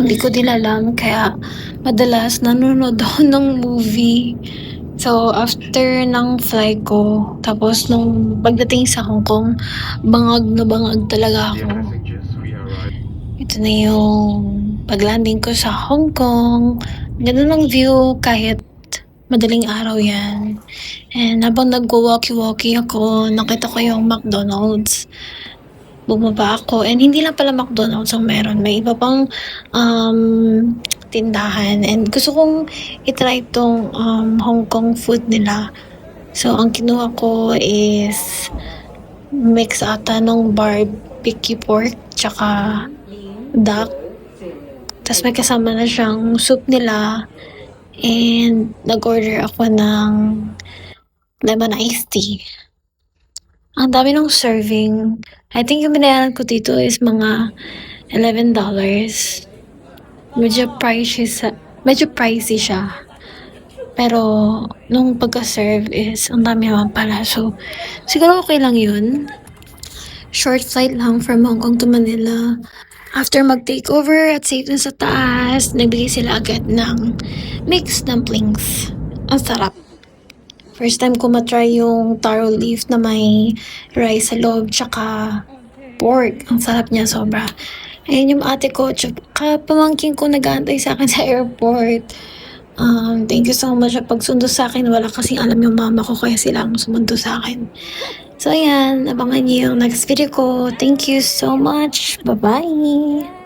hindi ko din alam kaya madalas nanonood ako ng movie. So, after ng flight ko, tapos nung pagdating sa Hong Kong, bangag na bangag talaga ako. Ito na yung paglanding ko sa Hong Kong. Ganda ng view kahit madaling araw yan. And habang nagwa-walkie-walkie ako, nakita ko yung McDonald's. Bumaba ako. And hindi lang pala McDonald's ang meron. May iba pang tindahan. And gusto kong itry itong Hong Kong food nila. So, ang kinuha ko is mix ata ng barbecue pork tsaka duck. Tapos may kasama na siyang soup nila. And nag-order ako ng lemon iced tea. Ang dami ng serving. I think yung binayaran ko dito is mga $11. Medyo pricey siya. Pero nung pagka-serve is ang dami naman pala. So, siguro okay lang yun. Short flight lang from Hong Kong to Manila. After mag-takeover at safe na sa taas, nagbigay sila agad ng mixed dumplings. Ang sarap. First time ko matry yung taro leaf na may rice sa loob tsaka pork. Ang sarap niya sobra. Ayun yung ate ko tsaka pamangkin ko nag-aantay sa akin sa airport. Thank you so much sa pagsundo sa akin. Wala kasing alam yung mama ko kaya sila ang sumundo sa akin. So ayan, abangan niyo yung next video ko. Thank you so much. Bye-bye!